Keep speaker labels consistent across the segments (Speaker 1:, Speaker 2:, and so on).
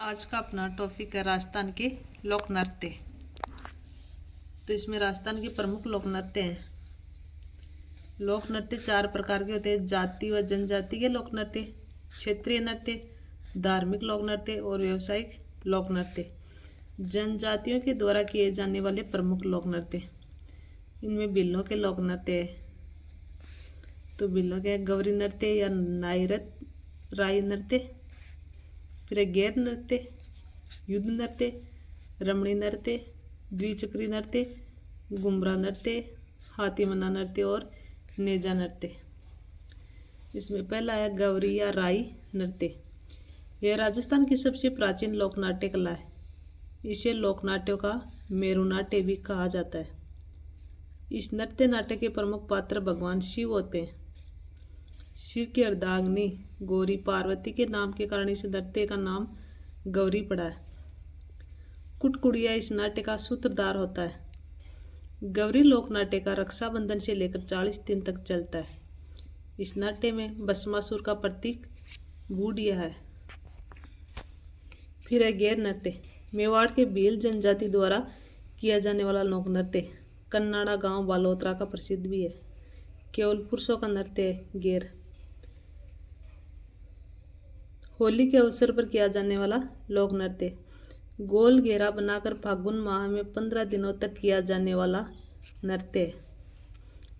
Speaker 1: आज का अपना टॉपिक है राजस्थान के लोक नृत्य। तो इसमें राजस्थान के प्रमुख लोक नृत्य हैं। लोक नृत्य 4 प्रकार के होते हैं: जाति व जनजाति के लोक नृत्य, क्षेत्रीय नृत्य, धार्मिक लोक नृत्य और व्यावसायिक लोक नृत्य। जनजातियों के द्वारा किए जाने वाले प्रमुख लोक नृत्य, इनमें बिल्लों के लोक नृत्य है। तो बिल्लों के गौरी नृत्य या नायरत राई नृत्य, फिर गैर नृत्य, युद्ध नृत्य, रमणी नृत्य, द्विचक्री नृत्य, गुमरा नृत्य, हाथीमना नृत्य और नेजा नृत्य। इसमें पहला है गौरी या राई नृत्य। यह राजस्थान की सबसे प्राचीन लोक नाट्य कला है। इसे लोक नाट्यों का मेरु नाट्य भी कहा जाता है। इस नृत्य नाट्य के प्रमुख पात्र भगवान शिव होते हैं। शिव की अर्धांगिनी गौरी पार्वती के नाम के कारण इस नृत्य का नाम गौरी पड़ा है। कुटकुड़िया इस नाट्य का सूत्रधार होता है। गौरी लोक नाट्य का रक्षाबंधन से लेकर 40 दिन तक चलता है। इस नाट्य में भस्मासुर का प्रतीक बूढ़िया है। फिर है गैर नृत्य। मेवाड़ के भील जनजाति द्वारा किया जाने वाला लोक नृत्य कन्नाड़ा गांव बालोतरा का प्रसिद्ध भी है। केवल पुरुषों का नृत्य है गैर। होली के अवसर पर किया जाने वाला लोक नृत्य गोल घेरा बनाकर फागुन माह में 15 दिनों तक किया जाने वाला नृत्य है।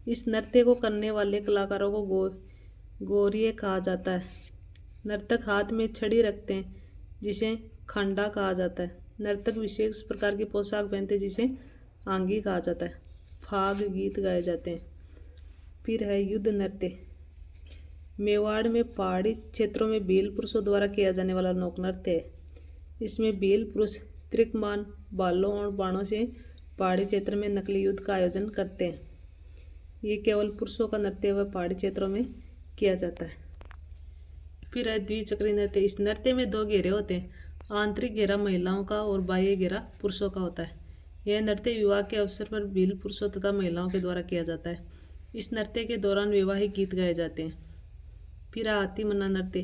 Speaker 1: इस नृत्य को करने वाले कलाकारों को गौरिये कहा जाता है। नर्तक हाथ में छड़ी रखते हैं जिसे खंडा कहा जाता है। नर्तक विशेष प्रकार की पोशाक पहनते हैं जिसे आंगी कहा जाता है। फाग गीत गाए जाते हैं। फिर है युद्ध नृत्य। मेवाड़ में पहाड़ी क्षेत्रों में भील पुरुषों द्वारा किया जाने वाला लोक नृत्य है। इसमें भील पुरुष त्रिकमान भालों और बाणों से पहाड़ी क्षेत्र में नकली युद्ध का आयोजन करते हैं। ये केवल पुरुषों का नृत्य व पहाड़ी क्षेत्रों में किया जाता है। फिर है द्विचक्री नृत्य। इस नृत्य में 2 घेरे होते हैं। आंतरिक घेरा महिलाओं का और बाह्य घेरा पुरुषों का होता है। यह नृत्य विवाह के अवसर पर भील पुरुषों तथा महिलाओं के द्वारा किया जाता है। इस नृत्य के दौरान वैवाहिक गीत गाए जाते हैं। फिर हाथीमना नृत्य।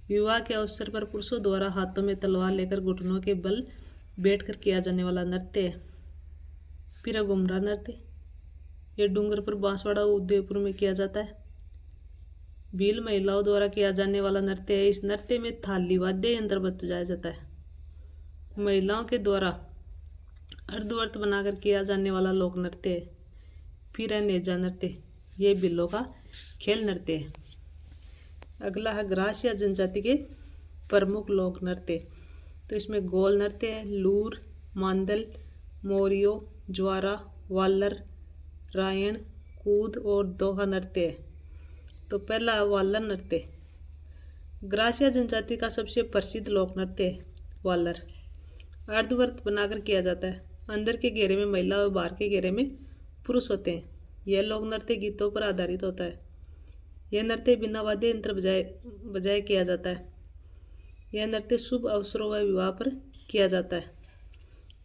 Speaker 1: विवाह के अवसर पर पुरुषों द्वारा हाथों में तलवार लेकर घुटनों के बल बैठकर किया जाने वाला नृत्य है। फिर गुमरा नृत्य। यह डूंगर पर बांसवाड़ा उदयपुर में किया जाता है। भील महिलाओं द्वारा किया जाने वाला नृत्य है। इस नृत्य में थाली वाद्य यंत्र बजाया जाता है। महिलाओं के द्वारा अर्धवर्त बनाकर किया जाने वाला लोक नृत्य है। फिर है नेजा नृत्य। यह बिल्लों का खेल नृत्य है। अगला है ग्रासिया जनजाति के प्रमुख लोक नृत्य। तो इसमें गोल नृत्य है, लूर, मांदल, मोरियो, ज्वारा, वालर, रायण, कूद और दोहा नृत्य है। तो पहला है वालर नृत्य। ग्रासिया जनजाति का सबसे प्रसिद्ध लोक नृत्य है वालर। अर्धवर्त बनाकर किया जाता है। अंदर के घेरे में महिला और बाहर के घेरे में पुरुष होते हैं। यह लोक नृत्य गीतों पर आधारित होता है। यह नृत्य बिना वाद्य यंत्र बजाए किया जाता है। यह नृत्य शुभ अवसरों व विवाह पर किया जाता है।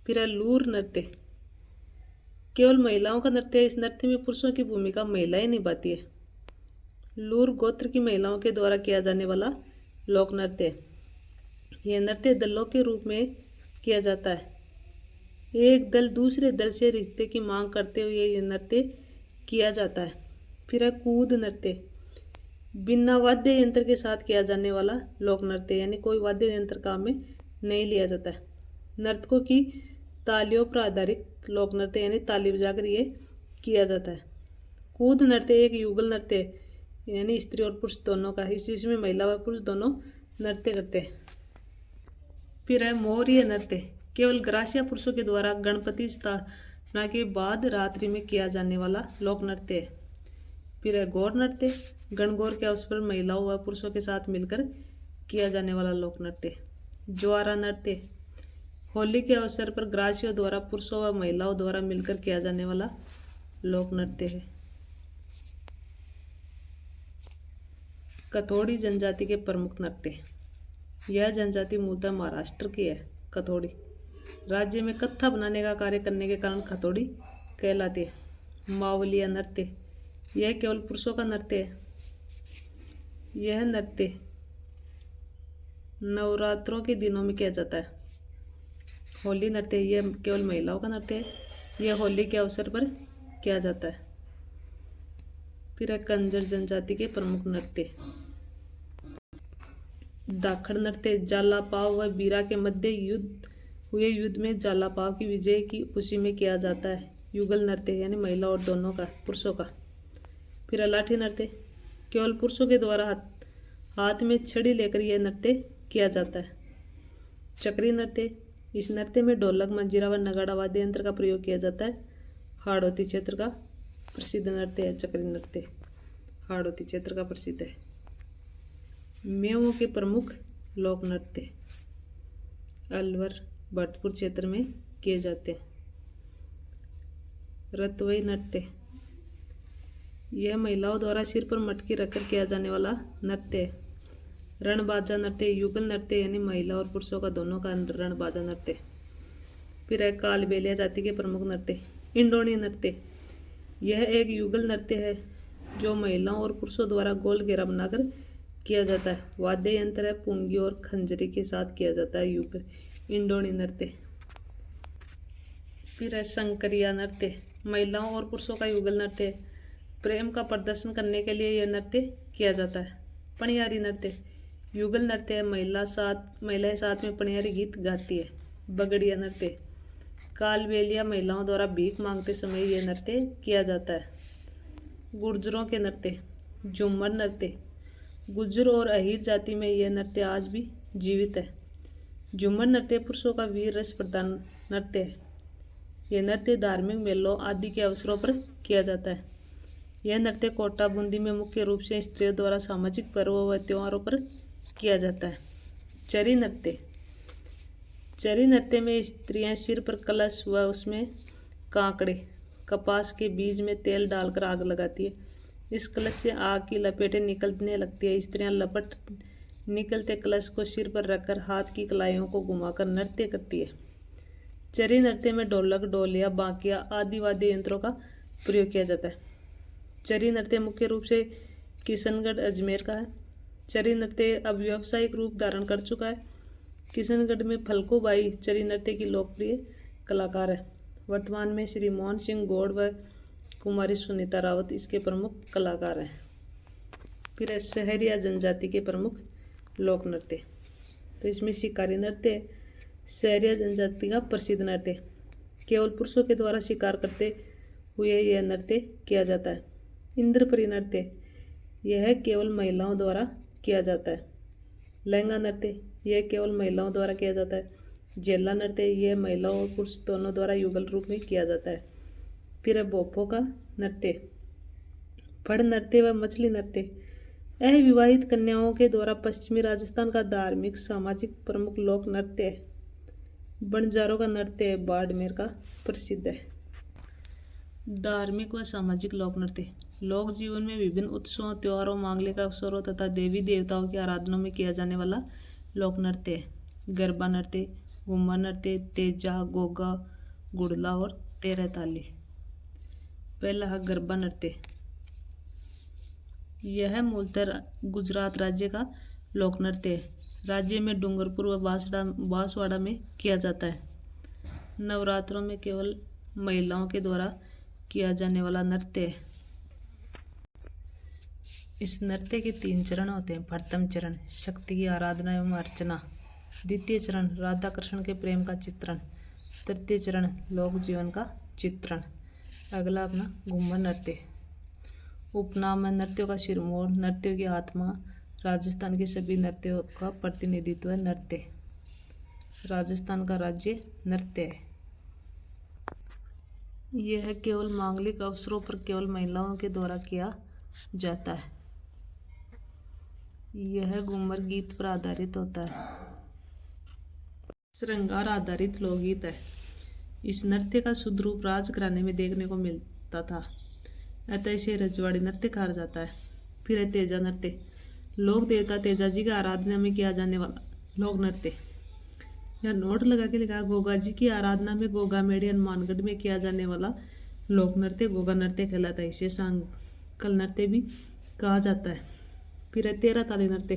Speaker 1: फिर है लूर नृत्य। केवल महिलाओं का नृत्य है। इस नृत्य में पुरुषों की भूमिका महिलाएं निभाती है। लूर गोत्र की महिलाओं के द्वारा किया जाने वाला लोक नृत्य है। यह नृत्य दलों के रूप में किया जाता है। एक दल दूसरे दल से रिश्ते की मांग करते हुए यह नृत्य किया जाता है। फिर है कूद नृत्य। बिना वाद्य यंत्र के साथ किया जाने वाला लोक नृत्य, यानी कोई वाद्य यंत्र काम में नहीं लिया जाता है। नर्तकों की तालियों पर आधारित लोक नृत्य, यानी ताली बजाकर ये किया जाता है। कूद नृत्य एक युगल नृत्य है, यानी स्त्री और पुरुष दोनों का, जिसमें महिला व पुरुष दोनों नृत्य करते हैं। फिर है मौर्य नृत्य। केवल ग्रासिया पुरुषों के द्वारा गणपति स्थापना के बाद रात्रि में किया जाने वाला लोक नृत्य है। फिर है गौर नृत्य। गणगौर के अवसर पर महिलाओं व पुरुषों के साथ मिलकर किया जाने वाला लोक नृत्य। ज्वारा नृत्य। होली के अवसर पर ग्रासियों द्वारा पुरुषों व महिलाओं द्वारा मिलकर किया जाने वाला लोक नृत्य है। कथोड़ी जनजाति के प्रमुख नृत्य। यह जनजाति मूलतः महाराष्ट्र की है। कथोड़ी राज्य में कत्था बनाने का कार्य करने के कारण कथोड़ी कहलाती है। मावलिया नृत्य। यह केवल पुरुषों का नृत्य है। यह नृत्य नवरात्रों के दिनों में किया जाता है। होली नृत्य ये केवल महिलाओं का नृत्य है। यह होली के अवसर पर किया जाता है। फिर है कंजर जनजाति के प्रमुख नृत्य। दाखड़ नृत्य जालापाव व बीरा के मध्य हुए युद्ध में जालापाव की विजय की खुशी में किया जाता है। युगल नृत्य यानी महिला और दोनों का, पुरुषों का। फिर लाठी नृत्य केवल पुरुषों के द्वारा हाथ में छड़ी लेकर यह नृत्य किया जाता है। चक्री नृत्य, इस नृत्य में ढोलक, मंजीरा व नगाड़ा वाद्य यंत्र का प्रयोग किया जाता है। हाड़ौती क्षेत्र का प्रसिद्ध नृत्य है चक्री नृत्य। हाड़ौती क्षेत्र का प्रसिद्ध है। मेवों के प्रमुख लोक नृत्य अलवर, भरतपुर क्षेत्र में किए जाते हैं। रतवई नृत्य यह महिलाओं द्वारा सिर पर मटकी रखकर किया जाने वाला नृत्य है। रणबाजा नृत्य युगल नृत्य यानी महिला और पुरुषों का दोनों का रणबाजा नृत्य। फिर है कालबेलिया जाति के प्रमुख नृत्य इंडोनी नृत्य। यह एक युगल नृत्य है जो महिलाओं और पुरुषों द्वारा गोल घेरा बनाकर किया जाता है। वाद्य यंत्र है पुंगी और खंजरी के साथ किया जाता है युगल इंडोनी नृत्य। फिर है संकरिया नृत्य, महिलाओं और पुरुषों का युगल नृत्य है। प्रेम का प्रदर्शन करने के लिए यह नृत्य किया जाता है। पनियारी नृत्य युगल नृत्य है, महिलाएं साथ में पनियारी गीत गाती है। बगड़िया नृत्य कालबेलिया महिलाओं द्वारा भीख मांगते समय यह नृत्य किया जाता है। गुर्जरों के नृत्य झूमर नृत्य, गुर्जर और अहीर जाति में यह नृत्य आज भी जीवित है। झूमर नृत्य पुरुषों का वीर रस प्रधान नृत्य है। यह नृत्य धार्मिक मेलों आदि के अवसरों पर किया जाता है। यह नृत्य कोटा बूंदी में मुख्य रूप से स्त्रियों द्वारा सामाजिक पर्वों व त्योहारों पर किया जाता है। चरी नृत्य, चरी नृत्य में स्त्रियां सिर पर कलश व उसमें कांकड़े, कपास के बीज में तेल डालकर आग लगाती है। इस कलश से आग की लपेटें निकलने लगती है। स्त्रियां लपट निकलते कलश को सिर पर रखकर हाथ की कलाइयों को घुमाकर नृत्य करती है। चरी नृत्य में ढोलक, ढोलिया, बांकिया आदि वाद्य यंत्रों का प्रयोग किया जाता है। चरी नृत्य मुख्य रूप से किशनगढ़, अजमेर का है। चरी नृत्य अब व्यावसायिक रूप धारण कर चुका है। किशनगढ़ में फलको बाई चरी नृत्य की लोकप्रिय कलाकार है। वर्तमान में श्री मोहन सिंह गौड़ व कुमारी सुनीता रावत इसके प्रमुख कलाकार हैं। फिर है सहरिया जनजाति के प्रमुख लोक नृत्य, तो इसमें शिकारी नृत्य है। सहरिया जनजाति का प्रसिद्ध नृत्य, केवल पुरुषों के द्वारा शिकार करते हुए यह नृत्य किया जाता है। इंद्रपरी नृत्य, यह केवल महिलाओं द्वारा किया जाता है। लहंगा नृत्य, यह केवल महिलाओं द्वारा किया जाता है। जेला नृत्य, यह महिलाओं और पुरुष दोनों द्वारा युगल रूप में किया जाता है। फिर है बोफो का नृत्य, फड़ नृत्य व मछली नृत्य, अविवाहित कन्याओं के द्वारा पश्चिमी राजस्थान का धार्मिक सामाजिक प्रमुख लोक नृत्य है। बंजारों का नृत्य बाड़मेर का प्रसिद्ध है। धार्मिक व सामाजिक लोक नृत्य लोक जीवन में विभिन्न उत्सवों, त्योहारों, मांगलिक अवसरों तथा देवी देवताओं की आराधना में किया जाने वाला लोक नृत्य है। गरबा नृत्य, घूमर नृत्य, तेजा, गोगा, गुड़ला और तेरह ताली। पहला है गरबा नृत्य, यह मूलतः गुजरात राज्य का लोक नृत्य है। राज्य में डूंगरपुर व बांसवाड़ा में किया जाता है। नवरात्रों में केवल महिलाओं के द्वारा किया जाने वाला नृत्य है। इस नृत्य के 3 चरण होते हैं। प्रथम चरण शक्ति की आराधना एवं अर्चना, द्वितीय चरण राधा कृष्ण के प्रेम का चित्रण, तृतीय चरण लोक जीवन का चित्रण। अगला अपना घूमर नृत्य, उपनाम है नृत्यों का सिरमौर, नृत्यों की आत्मा, राजस्थान के सभी नृत्यों का प्रतिनिधित्व है। नृत्य राजस्थान का राज्य नृत्य है। यह केवल मांगलिक अवसरों पर केवल महिलाओं के द्वारा किया जाता है। यह घूमर गीत पर आधारित होता है। श्रृंगार आधारित लोकगीत है। इस नृत्य का शुद्ध रूप राजघराने में देखने को मिलता था, अतः इसे रजवाड़ी नृत्य कहा जाता है। फिर है तेजा नृत्य, लोक देवता तेजा जी की आराधना में किया जाने वाला लोक नृत्य। यहाँ नोट लगा के लिखा गोगा जी की आराधना में गोगा मेड़ी हनुमानगढ़ में किया जाने वाला लोक नृत्य गोगा नृत्य कहलाता है। इसे सांकल नृत्य भी कहा जाता है। फिर है तेरह ताली नृत्य,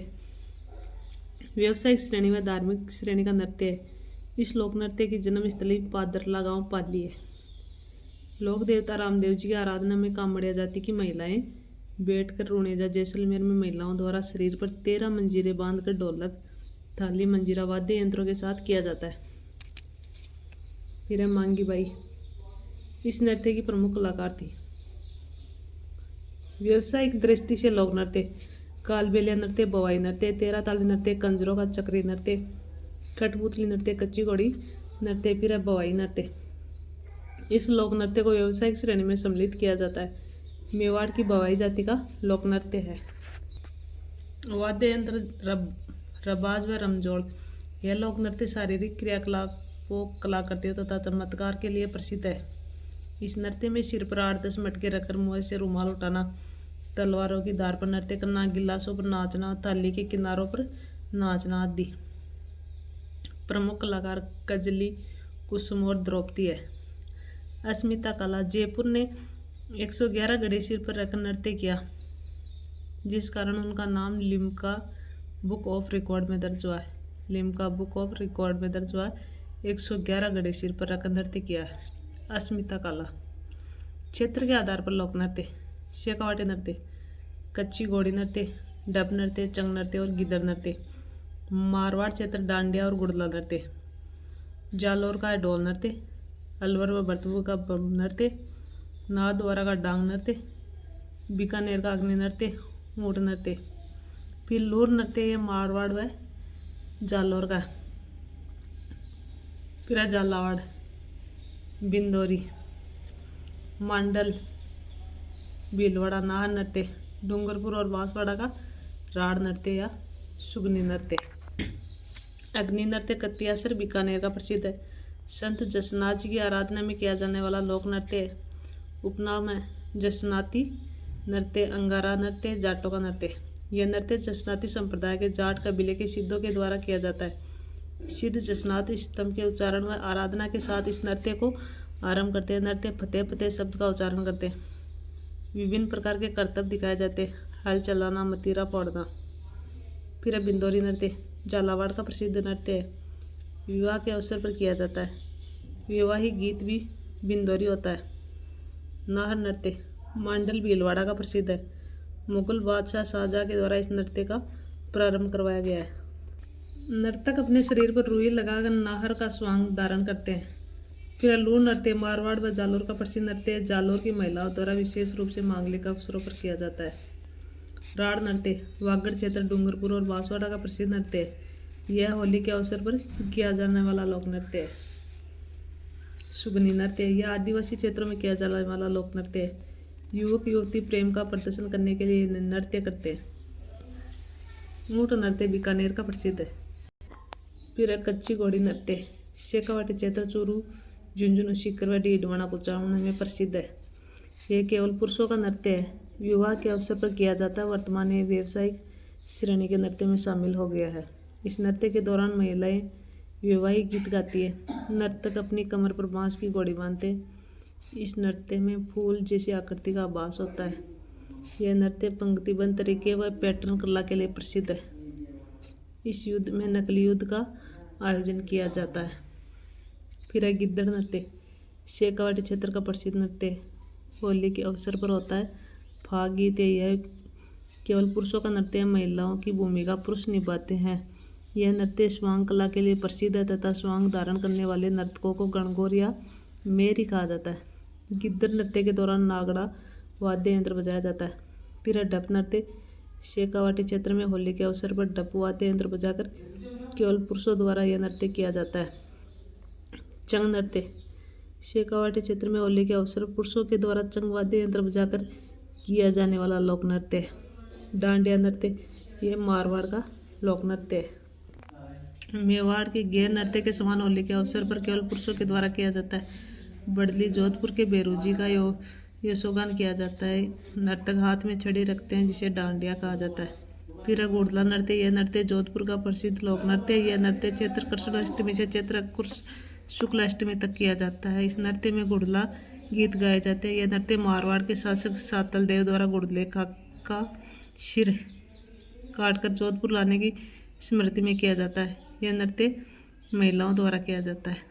Speaker 1: व्यावसायिक श्रेणी व धार्मिक श्रेणी का नृत्य है। इस लोक नृत्य की जन्मस्थली पादरला गांव पाली है। लोक देवता रामदेव जी की आराधना में कामड़िया जाति की महिलाएं बैठकर रुणेजा जैसलमेर में महिलाओं द्वारा शरीर पर 13 मंजीरे बांधकर ढोलक, थाली, मंजीरा वाद्य यंत्रों के साथ किया जाता है। फिर है मांगी बाई, इस नृत्य की प्रमुख कलाकार थी। व्यावसायिक दृष्टि से लोक नृत्य: कालबेलिया नृत्य, बवाई नृत्य, 13 ताली नृत्य, कंजरों का चक्री नृत्य, कठपुतली नृत्य, कच्ची घोड़ी नृत्य। फिर है बवाई नृत्य। इस लोक नृत्य को व्यावसायिक श्रेणी में सम्मिलित किया जाता है। मेवाड़ की बवाई जाति का लोक नृत्य है। वाद्य यंत्र रबाज व रमजोड़। यह लोक नृत्य शारीरिक क्रियाकलापों, कलाकृतियों तथा चमत्कार के लिए प्रसिद्ध है। इस नृत्य में सिर पर 8-10 मटके रखकर मुंह से रुमाल उठाना, तलवारों की धार पर नृत्य करना, गिलासों पर नाचना, थाली के किनारों पर नाचना आदि। प्रमुख कलाकार कजली, कुसुम और द्रौपदी है। अस्मिता कला: जयपुर ने 111 घड़े सिर पर रखकर नृत्य किया, जिस कारण उनका नाम लिम्का बुक ऑफ रिकॉर्ड में दर्ज हुआ है। लिम्का बुक ऑफ रिकॉर्ड में दर्ज हुआ है। 111 घड़े सिर पर रखकर नृत्य किया है। अस्मिता कला। क्षेत्र के आधार पर लोक नृत्य: शेखावाटी नृत्य, कच्ची घोड़ी नृत्य, डप नृत्य, चंग नृत्य और गिद्दड़ नृत्य। मारवाड़ क्षेत्र डांडिया और गुड़ला नृत्य। जालौर का है ढोल नृत्य, अलवर व भरतपुर का बम नृत्य, नाथद्वारा का डांग नृत्य, बीकानेर का अग्नि नृत्य, ऊँट नृत्य। फिर लूर नृत्य, ये मारवाड़ व जालौर का। फिर झालावाड़, बिंदौरी, मांडल, भीलवाड़ा नाहर नृत्य, डूंगरपुर और बांसवाड़ा का राड़ नृत्य या सुगनी नृत्य। अग्नि नृत्य कत्यासर बीकानेर का प्रसिद्ध है। संत जसनाथ जी की आराधना में किया जाने वाला लोक नृत्य है। उपनाम है जसनाती नृत्य, अंगारा नृत्य, जाटों का नृत्य। यह नृत्य जसनाती संप्रदाय के जाट कबीले के सिद्धों के द्वारा किया जाता है। सिद्ध जसनात स्तंभ के उच्चारण व आराधना के साथ इस नृत्य को आरंभ करते हैं। नृत्य फतेह फतेह शब्द का उच्चारण करते हैं। विभिन्न प्रकार के करतब दिखाए जाते हैं, हल चलाना, मतीरा फोड़ना। फिर है बिंदौरी नृत्य, झालावाड़ का प्रसिद्ध नृत्य है। विवाह के अवसर पर किया जाता है। विवाही गीत भी बिंदौरी होता है। नाहर नृत्य मांडल भीलवाड़ा का प्रसिद्ध है। मुगल बादशाह शाहजहां के द्वारा इस नृत्य का प्रारंभ करवाया गया है। नर्तक अपने शरीर पर रुई लगाकर नाहर का स्वांग धारण करते हैं। फिर लूर नृत्य मारवाड़ व जालौर का प्रसिद्ध नृत्य है। जालौर की महिलाओं द्वारा विशेष रूप से मांगलिक अवसरों पर किया जाता है। राड़ नृत्य वागड़ क्षेत्र, डूंगरपुर और बांसवाड़ा का प्रसिद्ध नृत्य है। यह होली के अवसर पर किया जाने वाला लोक नृत्य है। सुगनी नृत्य यह आदिवासी क्षेत्रों में किया जाने वाला लोक नृत्य है। युवक युवती प्रेम का प्रदर्शन करने के लिए नृत्य करते हैं। ऊँट नृत्य बीकानेर का प्रसिद्ध है। फिर है कच्ची घोड़ी नृत्य, शेखावाटी क्षेत्र, चूरू, झुंझुनू, सीकर व डीडवाना कुचामन में प्रसिद्ध है। यह केवल पुरुषों का नृत्य है। विवाह के अवसर पर किया जाता है। वर्तमान में व्यावसायिक श्रेणी के नृत्य में शामिल हो गया है। इस नृत्य के दौरान महिलाएं वैवाहिक गीत गाती है। नर्तक अपनी कमर पर बांस की घोड़ी बांधते हैं। इस नृत्य में फूल जैसी आकृति का आभास होता है। यह नृत्य पंक्तिबद्ध तरीके व पैटर्न कला के लिए प्रसिद्ध है। इस युद्ध में नकली युद्ध का आयोजन किया जाता है। फिर है गिद्दड़ नृत्य, शेखावाटी क्षेत्र का प्रसिद्ध नृत्य है। होली के अवसर पर होता है। फाग गीत यह केवल पुरुषों का नृत्य है। महिलाओं की भूमिका पुरुष निभाते हैं। यह नृत्य स्वांग कला के लिए प्रसिद्ध है तथा स्वांग धारण करने वाले नर्तकों को गणगौर या मेरी कहा जाता है। गिद्दड़ नृत्य के दौरान नागड़ा वाद्य यंत्र बजाया जाता है। फिर है डप नृत्य, शेखावाटी क्षेत्र में होली के अवसर पर डप वाद्य यंत्र बजाकर केवल पुरुषों द्वारा यह नृत्य किया जाता है। चंग नृत्य, शेखावाटी क्षेत्र में होली के अवसर पर पुरुषों के द्वारा चंग वाद्य यंत्र बजाकर किया जाने वाला लोक नृत्य है। डांडिया नृत्य यह मारवाड़ का लोक नृत्य है। मेवाड़ के गैर नृत्य के समान होली के अवसर पर केवल पुरुषों के द्वारा किया जाता है। बड़ली जोधपुर के बेरूजी का यशोगान किया जाता है। नर्तक हाथ में छड़ी रखते हैं जिसे डांडिया कहा जाता है। फिर गुड़ला नृत्य, यह नृत्य जोधपुर का प्रसिद्ध लोक नृत्य है। यह नृत्य चैत्र कृष्ण अष्टमी से चैत्र शुक्ल अष्टमी तक किया जाता है। इस नृत्य में गुड़ला गीत गाए जाते हैं। यह नृत्य मारवाड़ के शासक सातल देव द्वारा गुड़ले का सिर काटकर जोधपुर लाने की स्मृति में किया जाता है। यह नृत्य महिलाओं द्वारा किया जाता है।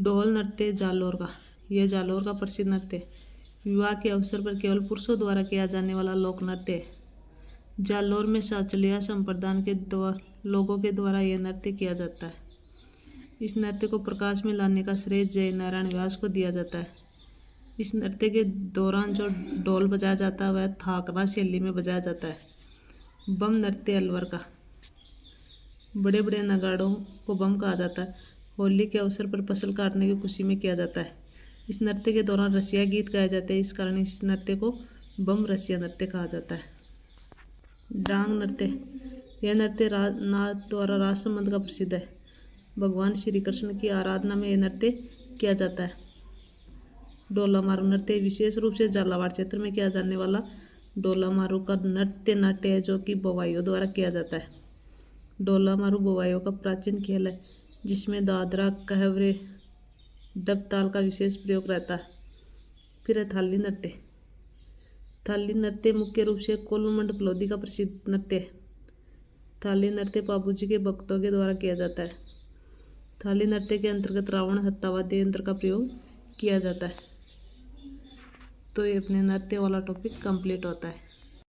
Speaker 1: ढोल नृत्य जालौर का। यह जालौर का प्रसिद्ध नृत्य है। विवाह के अवसर पर केवल पुरुषों द्वारा किया जाने वाला लोक नृत्य है। जालौर में साचलिया संप्रदाय के लोगों के द्वारा यह नृत्य किया जाता है। इस नृत्य को प्रकाश में लाने का श्रेय जय नारायण व्यास को दिया जाता है। इस नृत्य के दौरान जो ढोल बजाया जाता है वह थाकरा शैली में बजाया जाता है। बम नृत्य अलवर का। बड़े बड़े नगाड़ों को बम कहा जाता है। होली के अवसर पर फसल काटने की खुशी में किया जाता है। इस नृत्य के दौरान रसिया गीत गाए जाते हैं। इस कारण इस नृत्य को बम रसिया नृत्य कहा जाता है। डांग नृत्य। यह नृत्य नाथ द्वारा रास संबंध का प्रसिद्ध है। भगवान श्री कृष्ण की आराधना में यह नृत्य किया जाता है। डोला मारू नृत्य विशेष रूप से झालावाड़ क्षेत्र में किया जाने वाला डोला मारू का नाट्य है जो कि बवाइयों द्वारा किया जाता है। डोला मारू बवाइयों का प्राचीन खेल है जिसमें दादरा कहवरे डब ताल का विशेष प्रयोग रहता है। फिर है थाली नृत्य। थाली नृत्य मुख्य रूप से कोल्लू मंडप लोधी का प्रसिद्ध नृत्य है। थाली नृत्य बाबूजी के भक्तों के द्वारा किया जाता है। थाली नृत्य के अंतर्गत रावण हत्ता वाद्य यंत्र का प्रयोग किया जाता है। तो ये अपने नृत्य वाला टॉपिक कंप्लीट होता है।